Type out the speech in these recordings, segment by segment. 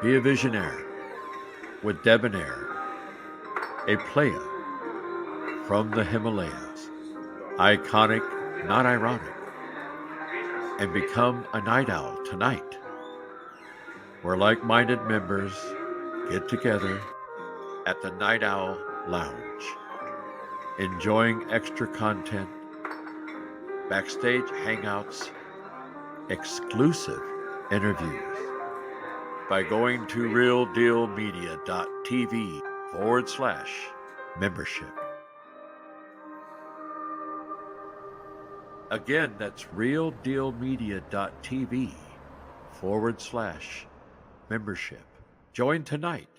Be a visionary with debonair, a playa from the Himalayas, iconic, not ironic, and become a night owl tonight, where like-minded members get together at the Night Owl Lounge, enjoying extra content, backstage hangouts, exclusive interviews by going to realdealmedia.tv/membership. Again, that's realdealmedia.tv/membership. Join tonight.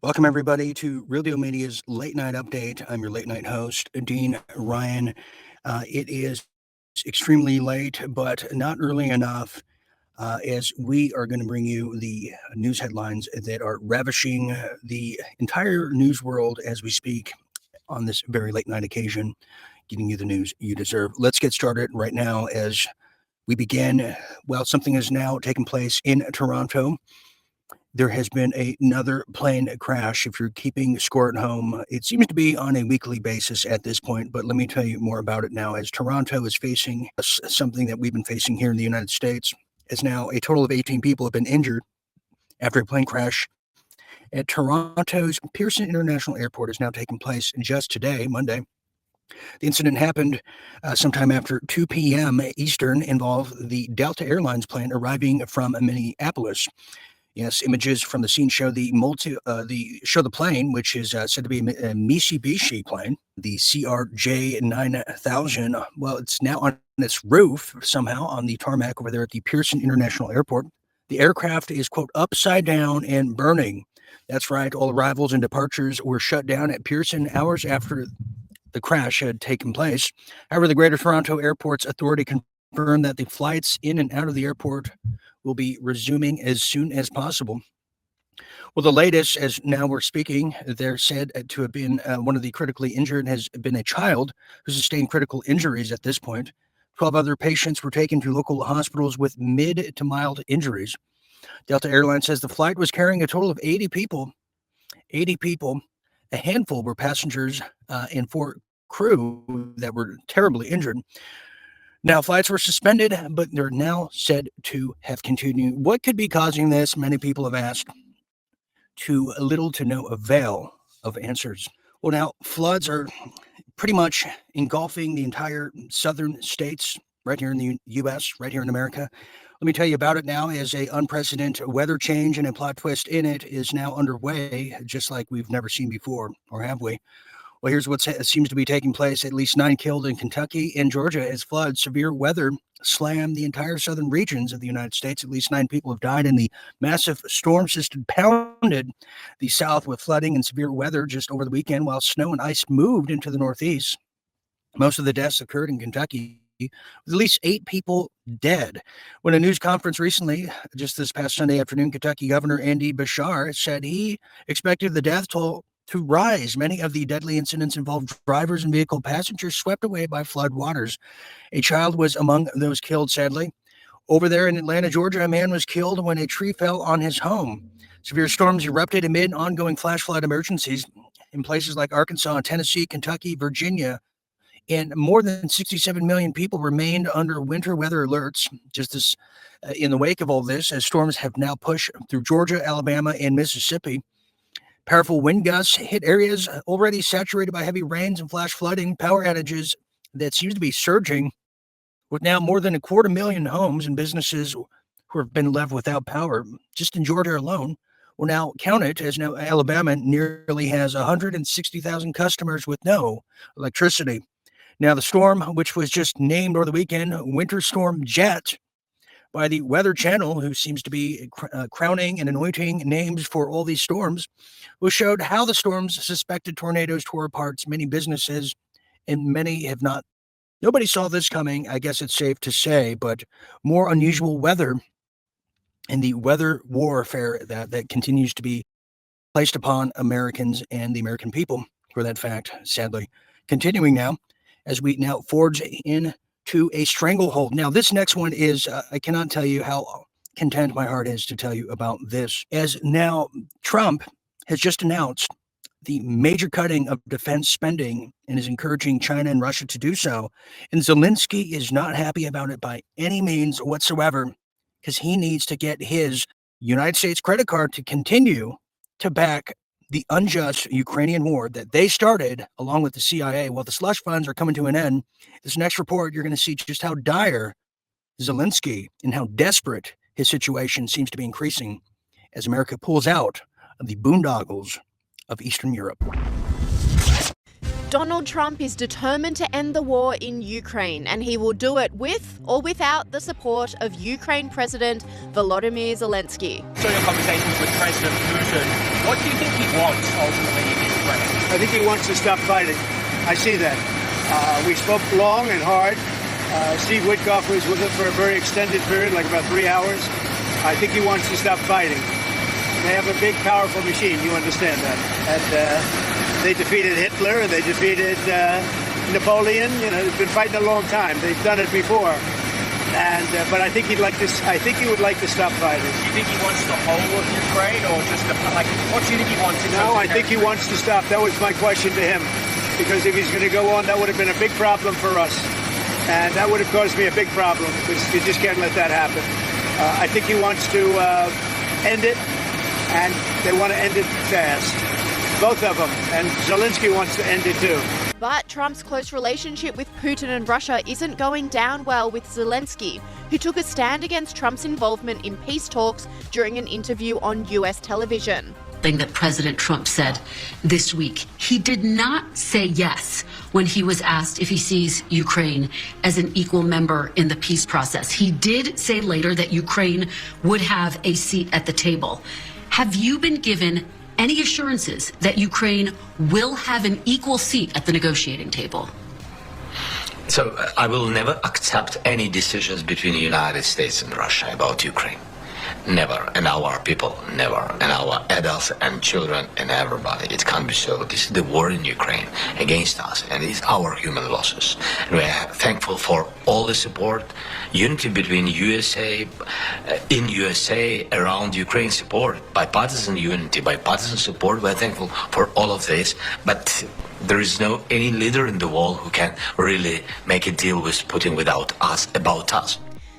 Welcome, everybody, to Real Deal Media's Late Night Update. I'm your late night host, Dean Ryan. It is extremely late, but not early enough, as we are going to bring you the news headlines that are ravishing the entire news world as we speak on this very late night occasion, giving you the news you deserve. Let's get started right now as we begin. Well, something has now taken place in Toronto. There has been another plane crash. If you're keeping score at home, it seems to be on a weekly basis at this point, but let me tell you more about it now, as Toronto is facing something that we've been facing here in the United States, as now a total of 18 people have been injured after a plane crash at Toronto's Pearson International Airport is now taking place just today, Monday. The incident happened sometime after 2 p.m. Eastern, involved the Delta Airlines plane arriving from Minneapolis. Yes, images from the scene show the plane, which is said to be a Mitsubishi plane, the CRJ 9000. Well, it's now on its roof somehow on the tarmac over there at the Pearson International Airport. The aircraft is, quote, upside down and burning. That's right. All arrivals and departures were shut down at Pearson hours after the crash had taken place. However, the Greater Toronto Airports Authority confirmed that the flights in and out of the airport will be resuming as soon as possible. Well, the latest, as now we're speaking, they're said to have been one of the critically injured has been a child who sustained critical injuries at this point. 12 other patients were taken to local hospitals with mid to mild injuries. Delta Airlines says the flight was carrying a total of 80 people. 80 people. A handful were passengers and 4 crew that were terribly injured. Now, flights were suspended, but they're now said to have continued. What could be causing this? Many people have asked, to little to no avail of answers. Well, now, floods are pretty much engulfing the entire southern states right here in the U.S., right here in America. Let me tell you about it now, as a unprecedented weather change and a plot twist in it is now underway, just like we've never seen before, or have we? Well, here's what seems to be taking place. At least 9 killed in Kentucky and Georgia as floods. Severe weather slammed the entire southern regions of the United States. At least 9 people have died, and the massive storm system pounded the south with flooding and severe weather just over the weekend, while snow and ice moved into the northeast. Most of the deaths occurred in Kentucky, with at least 8 people dead. When a news conference recently, just this past Sunday afternoon, Kentucky Governor Andy Bashar said he expected the death toll to rise. Many of the deadly incidents involved drivers and vehicle passengers swept away by flood waters. A child was among those killed, sadly. Over there in Atlanta, Georgia, a man was killed when a tree fell on his home. Severe storms erupted amid ongoing flash flood emergencies in places like Arkansas, Tennessee, Kentucky, Virginia, and more than 67 million people remained under winter weather alerts. Just as in the wake of all this, as storms have now pushed through Georgia, Alabama, and Mississippi. Powerful wind gusts hit areas already saturated by heavy rains and flash flooding. Power outages that seems to be surging, with now more than 250,000 homes and businesses who have been left without power. Just in Georgia alone, Well, now Conent, as now Alabama nearly has 160,000 customers with no electricity. Now, the storm, which was just named over the weekend Winter Storm Jet by the Weather Channel, who seems to be crowning and anointing names for all these storms, was showed how the storm's suspected tornadoes tore apart many businesses, and many have not. Nobody saw this coming, I guess it's safe to say, but more unusual weather and the weather warfare that continues to be placed upon Americans and the American people, for that fact, sadly. Continuing now, as we now forge into a stranglehold. Now, this next one is, I cannot tell you how content my heart is to tell you about this, as now Trump has just announced the major cutting of defense spending and is encouraging China and Russia to do so. And Zelensky is not happy about it by any means whatsoever, because he needs to get his United States credit card to continue to back the unjust Ukrainian war that they started along with the CIA. Well, the slush funds are coming to an end. This next report, you're going to see just how dire Zelensky and how desperate his situation seems to be increasing as America pulls out of the boondoggles of Eastern Europe. Donald Trump is determined to end the war in Ukraine, and he will do it with or without the support of Ukraine President Volodymyr Zelensky. So your conversations with President Putin, what do you think he wants ultimately in Ukraine? I think he wants to stop fighting. I see that. We spoke long and hard. Steve Witkoff was with him for a very extended period, like about 3 hours. I think he wants to stop fighting. They have a big, powerful machine. You understand that. And they defeated Hitler. They defeated Napoleon. You know, they've been fighting a long time. They've done it before. And but I think he'd like to. I think he would like to stop fighting. Do you think he wants the whole of Ukraine, or just like what do you think he wants? No, I think he wants to stop. That was my question to him, because if he's going to go on, that would have been a big problem for us, and that would have caused me a big problem, because you just can't let that happen. I think he wants to end it. And they want to end it fast. Both of them. And Zelensky wants to end it too. But Trump's close relationship with Putin and Russia isn't going down well with Zelensky, who took a stand against Trump's involvement in peace talks during an interview on US television. Thing that President Trump said this week. He did not say yes when he was asked if he sees Ukraine as an equal member in the peace process. He did say later that Ukraine would have a seat at the table. Have you been given any assurances that Ukraine will have an equal seat at the negotiating table? So I will never accept any decisions between the United States and Russia about Ukraine. Never. And our people, never. And our adults and children and everybody. It can't be so. This is the war in Ukraine against us, and it's our human losses. And we are thankful for all the support, unity between USA, in USA, around Ukraine support, bipartisan unity, bipartisan support. We're thankful for all of this, but there is no any leader in the world who can really make a deal with Putin without us, about us.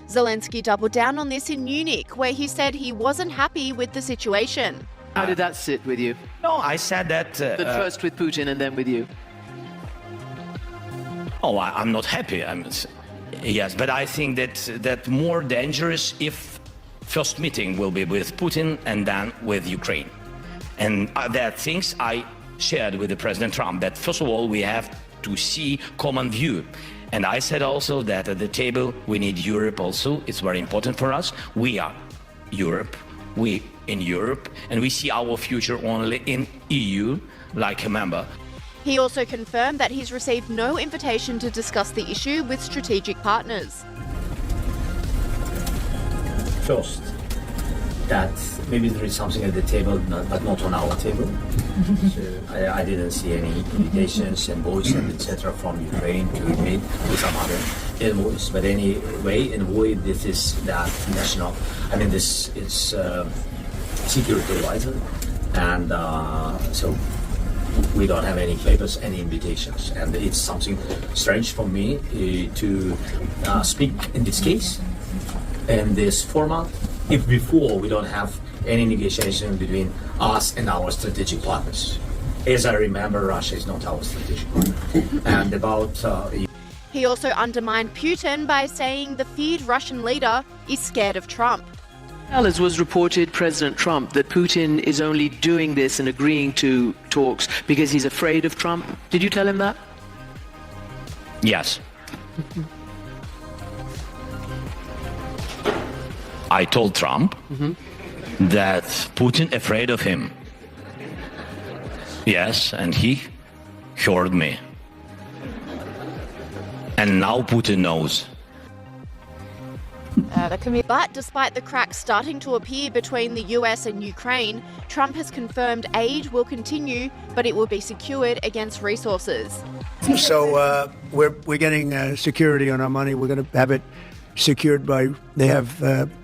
Zelensky doubled down on this in Munich, where he said he wasn't happy with the situation. How did that sit with you? No, I said that. But first with Putin and then with you. Oh, I'm not happy. Yes, but I think that more dangerous if first meeting will be with Putin and then with Ukraine. And there are things I shared with the President Trump, that first of all we have to see common view. And I said also that at the table we need Europe also. It's very important for us. We are Europe. We in Europe, and we see our future only in EU like a member. He also confirmed that he's received no invitation to discuss the issue with strategic partners. First, that maybe there is something at the table, but not on our table. So I didn't see any invitations, envoys, and etc. from Ukraine to meet with some other envoys. But anyway, envoy, this is that national. I mean, this is security advisor, and so we don't have any papers, any invitations, and it's something strange for me to speak in this case, in this format. If before we don't have any negotiation between us and our strategic partners. As I remember, Russia is not our strategic partner. And about... He also undermined Putin by saying the feared Russian leader is scared of Trump. As was reported, President Trump, that Putin is only doing this and agreeing to talks because he's afraid of Trump. Did you tell him that? Yes. I told Trump that Putin afraid of him. Yes, and he heard me. And now Putin knows. But despite the cracks starting to appear between the US and Ukraine, Trump has confirmed aid will continue, but it will be secured against resources. So we're getting security on our money. We're going to have it secured by, they have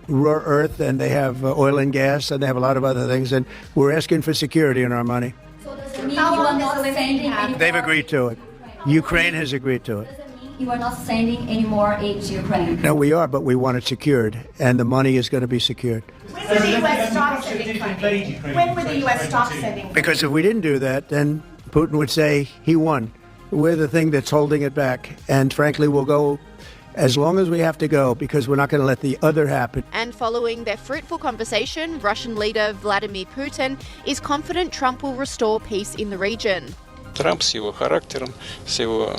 rare earth and they have oil and gas and they have a lot of other things. And we're asking for security on our money. So does it mean you are not sending any They've more agreed to it. Ukraine has agreed to it. Does it mean you are not sending any more aid to Ukraine? No, we are, but we want it secured, and the money is going to be secured. When will the U.S. stop sending funding? When will the U.S. stop sending funding? Because if we didn't do that, then Putin would say he won. We're the thing that's holding it back, and frankly, we'll go as long as we have to go, because we're not going to let the other happen. And following their fruitful conversation, Russian leader Vladimir Putin is confident Trump will restore peace in the region. Трамп с его характером, с его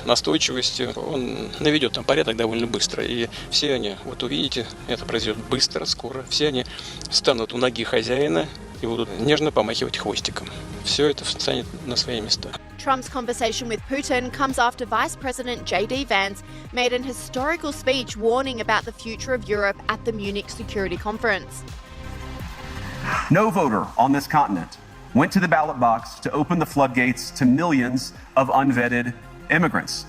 настойчивостью, он наведет там порядок довольно быстро. И все они, вот увидите, это произойдет быстро, скоро. Все они станут у ноги хозяина и будут нежно помахивать хвостиком. Все это встанет на свои места. Trump's conversation with Putin comes after Vice President J.D. Vance made an historical speech warning about the future of Europe at the Munich Security Conference. No voter on this continent went to the ballot box to open the floodgates to millions of unvetted immigrants.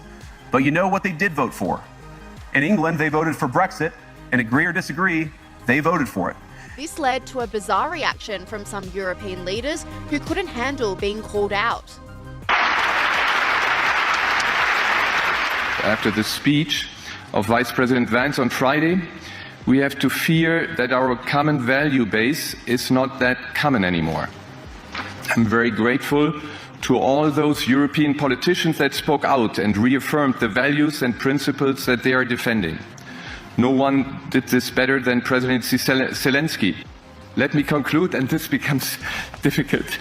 But you know what they did vote for? In England, they voted for Brexit, and agree or disagree, they voted for it. This led to a bizarre reaction from some European leaders who couldn't handle being called out. After the speech of Vice President Vance on Friday, we have to fear that our common value base is not that common anymore. I'm very grateful to all those European politicians that spoke out and reaffirmed the values and principles that they are defending. No one did this better than President Zelensky. Let me conclude, and this becomes difficult.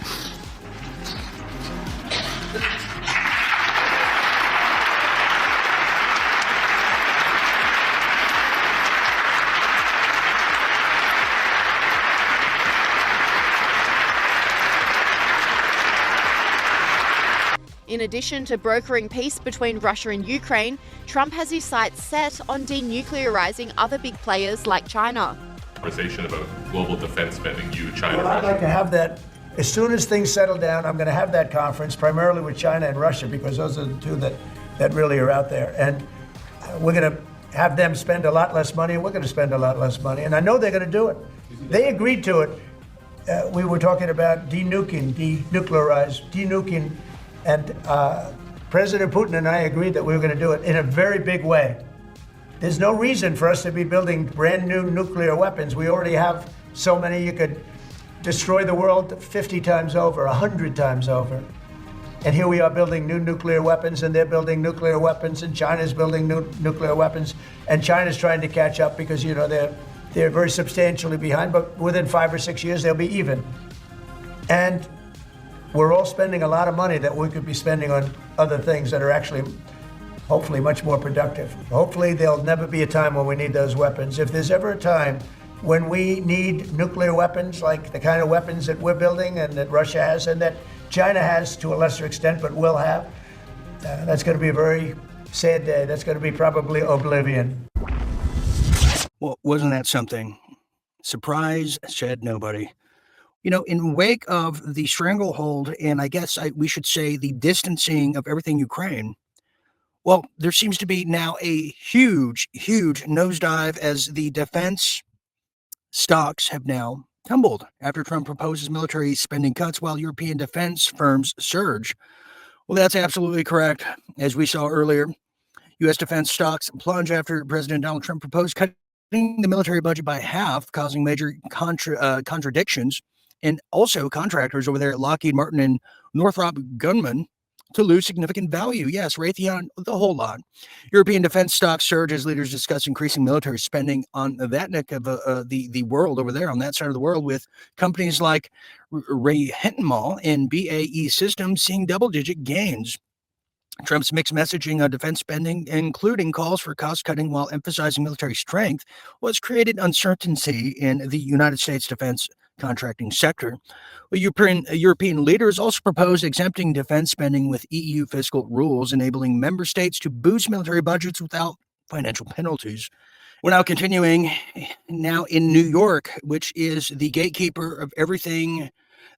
In addition to brokering peace between Russia and Ukraine, Trump has his sights set on denuclearizing other big players like China. Conversation about global defense spending, China. Well, I'd like to have that as soon as things settle down. I'm going to have that conference primarily with China and Russia, because those are the two that really are out there. And we're going to have them spend a lot less money, and we're going to spend a lot less money. And I know they're going to do it. They agreed to it. We were talking about denuking, and President Putin and I agreed that we were going to do it in a very big way. There's no reason for us to be building brand new nuclear weapons. We already have so many. You could destroy the world 50 times over, 100 times over. And here we are building new nuclear weapons, and they're building nuclear weapons, and China's building new nuclear weapons, and China's trying to catch up because, they're very substantially behind, but within 5 or 6 years, they'll be even. And we're all spending a lot of money that we could be spending on other things that are actually, hopefully, much more productive. Hopefully, there'll never be a time when we need those weapons. If there's ever a time when we need nuclear weapons, like the kind of weapons that we're building and that Russia has and that China has to a lesser extent, but will have, that's going to be a very sad day. That's going to be probably oblivion. Well, wasn't that something? Surprise, said nobody. In wake of the stranglehold, and I guess we should say the distancing of everything Ukraine, well, there seems to be now a huge, huge nosedive as the defense stocks have now tumbled after Trump proposes military spending cuts while European defense firms surge. Well, that's absolutely correct. As we saw earlier, U.S. defense stocks plunge after President Donald Trump proposed cutting the military budget by half, causing major contradictions. And also contractors over there at Lockheed Martin and Northrop Grumman to lose significant value. Yes, Raytheon, the whole lot. European defense stocks surge as leaders discuss increasing military spending on that neck of the world over there, on that side of the world, with companies like Raytheon and BAE Systems seeing double-digit gains. Trump's mixed messaging on defense spending, including calls for cost-cutting while emphasizing military strength, was created uncertainty in the United States defense contracting sector. Well, European leaders also proposed exempting defense spending with EU fiscal rules, enabling member states to boost military budgets without financial penalties. We're now continuing now in New York, which is the gatekeeper of everything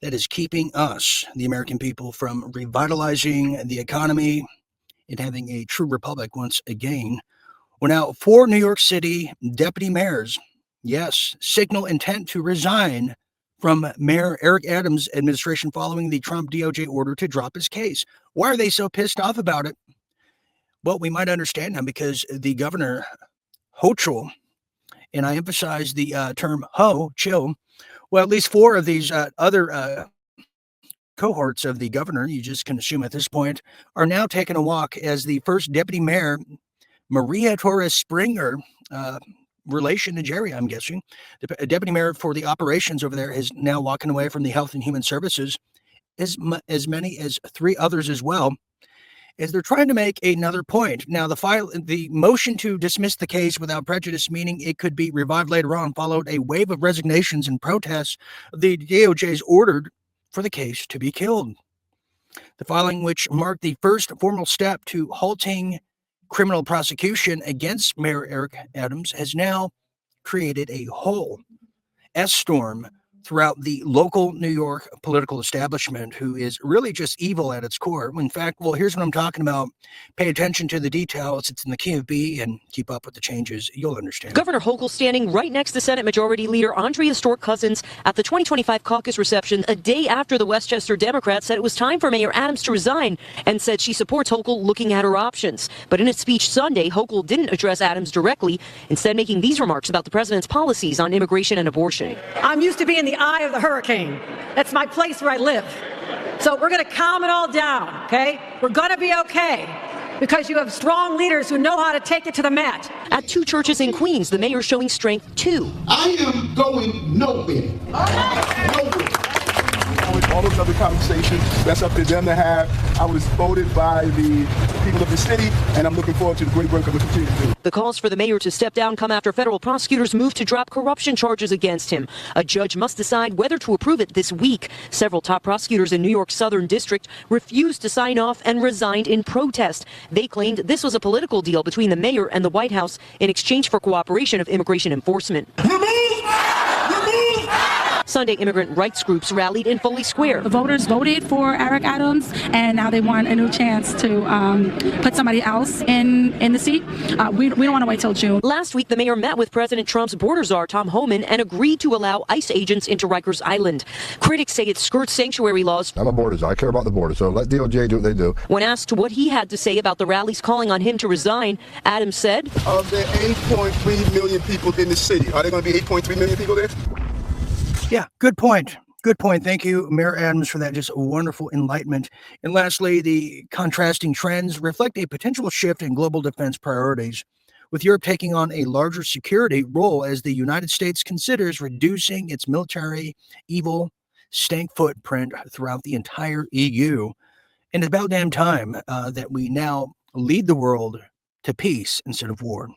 that is keeping us, the American people, from revitalizing the economy and having a true republic once again. Well, now, 4 New York City deputy mayors, yes, signal intent to resign from Mayor Eric Adams' administration following the Trump DOJ order to drop his case. Why are they so pissed off about it? Well, we might understand now, because the governor, Hochul, and I emphasize the term chill, well, at least 4 of these other cohorts of the governor, you just can assume at this point, are now taking a walk as the first deputy mayor, Maria Torres Springer, relation to Jerry, I'm guessing, the deputy mayor for the operations over there, is now walking away from the Health and Human Services, as many as 3 others as well, as they're trying to make another point. Now, the motion to dismiss the case without prejudice, meaning it could be revived later on, followed a wave of resignations and protests. The DOJ's ordered for the case to be killed. The filing, which marked the first formal step to halting criminal prosecution against Mayor Eric Adams, has now created a whole S-storm throughout the local New York political establishment, who is really just evil at its core. In fact, well, here's what I'm talking about. Pay attention to the details. It's in the key of B, and keep up with the changes. You'll understand. Governor Hochul standing right next to Senate Majority Leader Andrea Stork-Cousins at the 2025 caucus reception a day after the Westchester Democrats said it was time for Mayor Adams to resign, and said she supports Hochul looking at her options. But in a speech Sunday, Hochul didn't address Adams directly, instead making these remarks about the president's policies on immigration and abortion. I'm used to being in the eye of the hurricane. That's my place where I live. So we're going to calm it all down, okay? We're going to be okay, because you have strong leaders who know how to take it to the mat. At 2 churches in Queens, the mayor showing strength too. I am going nowhere. Nowhere. All those other conversations, that's up to them to have. I was voted by the people of the city, and I'm looking forward to the great work I'm going to continue to do. The calls for the mayor to step down come after federal prosecutors move to drop corruption charges against him. A judge must decide whether to approve it this week. Several top prosecutors in New York's Southern District refused to sign off and resigned in protest. They claimed this was a political deal between the mayor and the White House in exchange for cooperation of immigration enforcement. Sunday, immigrant rights groups rallied in Foley Square. The voters voted for Eric Adams, and now they want a new chance to put somebody else in the seat. We don't want to wait till June. Last week, the mayor met with President Trump's border czar, Tom Homan, and agreed to allow ICE agents into Rikers Island. Critics say it skirts sanctuary laws. I'm a border czar. I care about the border, so let DOJ do what they do. When asked what he had to say about the rallies calling on him to resign, Adams said, Of the 8.3 million people in the city, are there going to be 8.3 million people there? Yeah, good point. Good point. Thank you, Mayor Adams, for that just wonderful enlightenment. And lastly, the contrasting trends reflect a potential shift in global defense priorities, with Europe taking on a larger security role as the United States considers reducing its military evil stank footprint throughout the entire EU. And it's about damn time that we now lead the world to peace instead of war.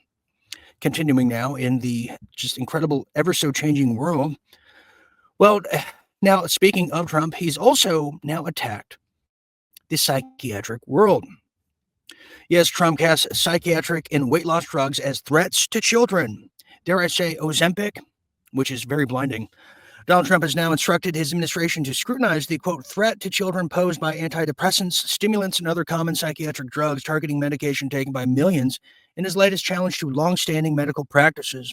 Continuing now in the just incredible, ever so changing world. Well, now speaking of Trump, he's also now attacked the psychiatric world. Yes, Trump casts psychiatric and weight loss drugs as threats to children. Dare I say Ozempic, which is very blinding. Donald Trump has now instructed his administration to scrutinize the, quote, threat to children posed by antidepressants, stimulants, and other common psychiatric drugs targeting medication taken by millions in his latest challenge to longstanding medical practices.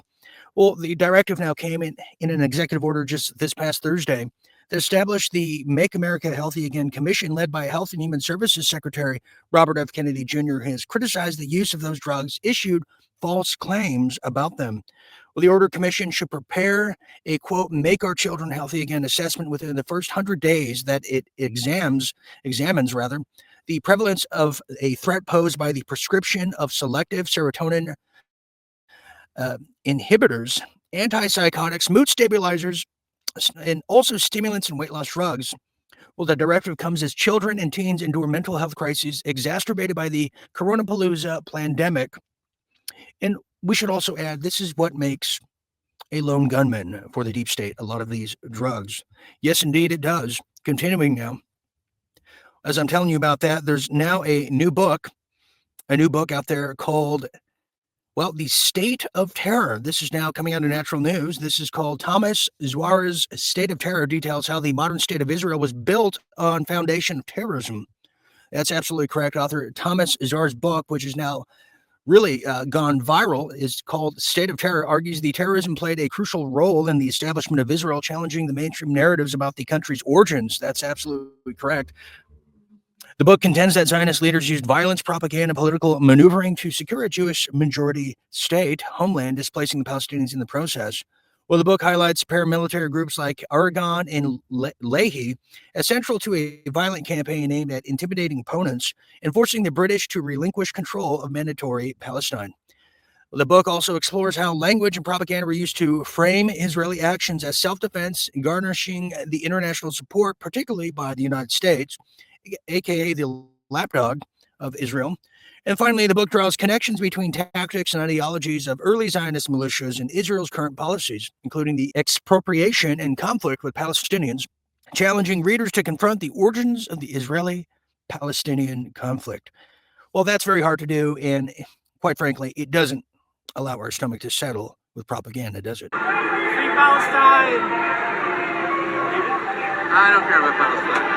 Well, the directive now came in an executive order just this past Thursday that established the Make America Healthy Again Commission, led by Health and Human Services Secretary Robert F. Kennedy Jr., who has criticized the use of those drugs, issued false claims about them. Well, the Order Commission should prepare a, quote, Make Our Children Healthy Again assessment within the first 100 days that it examines the prevalence of a threat posed by the prescription of selective serotonin inhibitors, antipsychotics, mood stabilizers, and also stimulants and weight loss drugs. Well, the directive comes as children and teens endure mental health crises exacerbated by the coronapalooza pandemic. And we should also add, this is what makes a lone gunman for the deep state, a lot of these drugs. Yes, indeed, it does. Continuing now, as I'm telling you about that, there's now a new book out there called, well, The State of Terror. This is now coming out of Natural News. This is called Thomas Zuara's State of Terror, details how the modern state of Israel was built on foundation of terrorism. That's absolutely correct. Author Thomas Zuara's book, which is now really gone viral, is called State of Terror, argues the terrorism played a crucial role in the establishment of Israel, challenging the mainstream narratives about the country's origins. That's absolutely correct. The book contends that Zionist leaders used violence, propaganda, and political maneuvering to secure a Jewish majority state homeland, displacing the Palestinians in the process. Well, the book highlights paramilitary groups like Aragon and Leahy as central to a violent campaign aimed at intimidating opponents and forcing the British to relinquish control of mandatory Palestine. The book also explores how language and propaganda were used to frame Israeli actions as self-defense, garnishing the international support, particularly by the United States, aka the lapdog of Israel. And finally, the book draws connections between tactics and ideologies of early Zionist militias and Israel's current policies, including the expropriation and conflict with Palestinians, challenging readers to confront the origins of the Israeli-Palestinian conflict. Well, that's very hard to do, and quite frankly, it doesn't allow our stomach to settle with propaganda, does it? Free Palestine! I don't care about Palestine.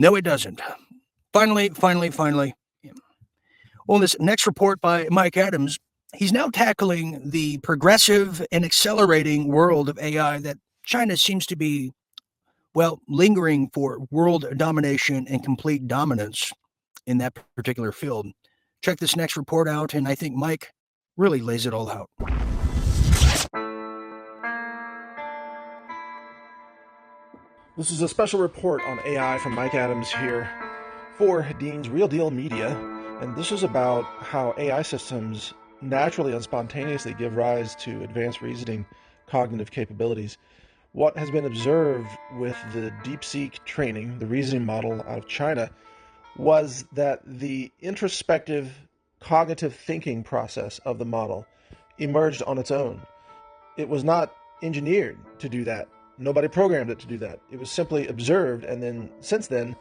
No, it doesn't. Finally. Well, this next report by Mike Adams, he's now tackling the progressive and accelerating world of AI that China seems to be, well, lingering for world domination and complete dominance in that particular field. Check this next report out, and I think Mike really lays it all out. This is a special report on AI from Mike Adams here for Dean's Real Deal Media, and this is about how AI systems naturally and spontaneously give rise to advanced reasoning cognitive capabilities. What has been observed with the DeepSeek training, the reasoning model out of China, was that the introspective cognitive thinking process of the model emerged on its own. It was not engineered to do that. Nobody programmed it to do that. It was simply observed, and then since then,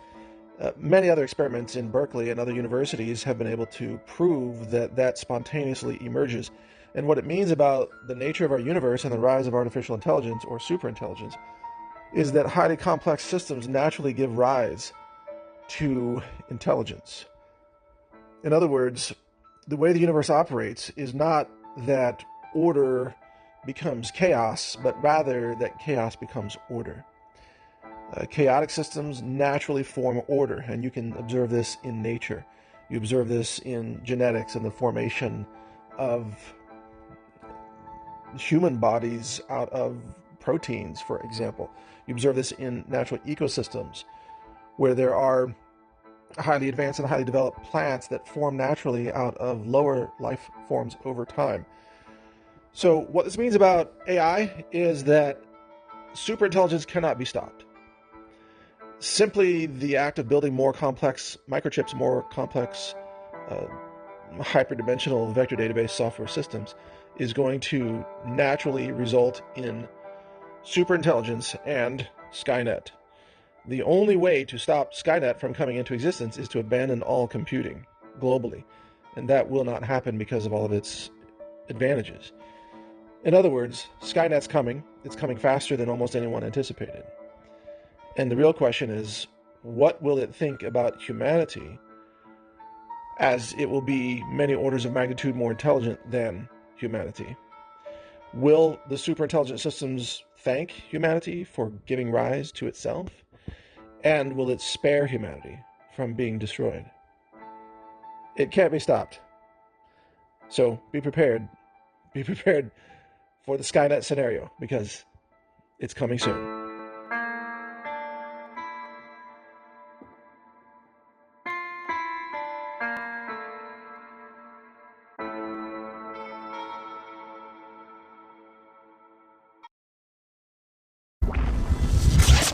many other experiments in Berkeley and other universities have been able to prove that that spontaneously emerges. And what it means about the nature of our universe and the rise of artificial intelligence or superintelligence is that highly complex systems naturally give rise to intelligence. In other words, the way the universe operates is not that order becomes chaos, but rather that chaos becomes order. Chaotic systems naturally form order, and you can observe this in nature. You observe this in genetics and the formation of human bodies out of proteins, for example. You observe this in natural ecosystems, where there are highly advanced and highly developed plants that form naturally out of lower life forms over time. So what this means about AI is that superintelligence cannot be stopped. Simply the act of building more complex microchips, more complex hyperdimensional vector database software systems is going to naturally result in superintelligence and Skynet. The only way to stop Skynet from coming into existence is to abandon all computing globally, and that will not happen because of all of its advantages. In other words, Skynet's coming. It's coming faster than almost anyone anticipated. And the real question is, what will it think about humanity, as it will be many orders of magnitude more intelligent than humanity? Will the superintelligent systems thank humanity for giving rise to itself? And will it spare humanity from being destroyed? It can't be stopped. So be prepared. Be prepared for the Skynet scenario because it's coming soon.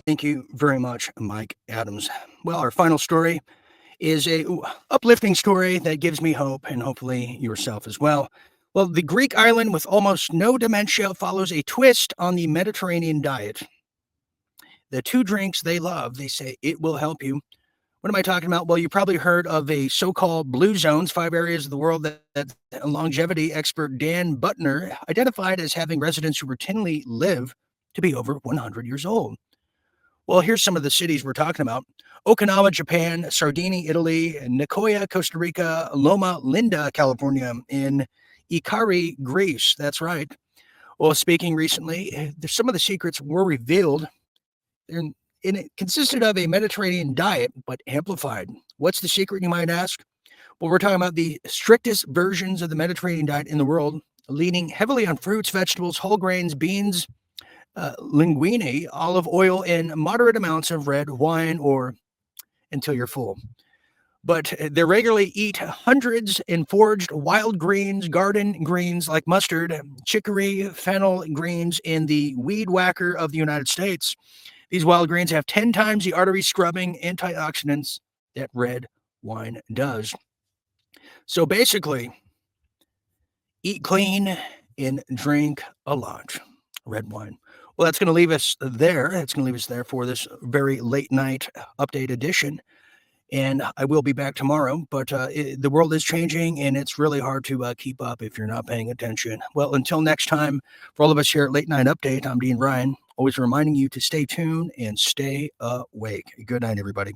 Thank you very much, Mike Adams. Well, our final story is a uplifting story that gives me hope, and hopefully yourself as well. Well, the Greek island with almost no dementia follows a twist on the Mediterranean diet. The two drinks they love, they say it will help you. What am I talking about? Well, you probably heard of a so-called blue zones, 5 areas of the world that longevity expert Dan Butner identified as having residents who routinely live to be over 100 years old. Well, here's some of the cities we're talking about. Okinawa, Japan, Sardinia, Italy, Nicoya, Costa Rica, Loma Linda, California, and Ikari, Greece. That's right. Well, speaking recently, some of the secrets were revealed. And it consisted of a Mediterranean diet, but amplified. What's the secret, you might ask? Well, we're talking about the strictest versions of the Mediterranean diet in the world, leaning heavily on fruits, vegetables, whole grains, beans, linguine, olive oil, and moderate amounts of red wine or until you're full. But they regularly eat hundreds in foraged wild greens, garden greens like mustard, chicory, fennel greens, and the weed whacker of the United States. These wild greens have 10 times the artery scrubbing antioxidants that red wine does. So basically, eat clean and drink a lot. Red wine. Well, that's going to leave us there. That's going to leave us there for this very late night update edition. And I will be back tomorrow, but the world is changing and it's really hard to keep up if you're not paying attention. Well, until next time, for all of us here at Late Night Update, I'm Dean Ryan, always reminding you to stay tuned and stay awake. Good night, everybody.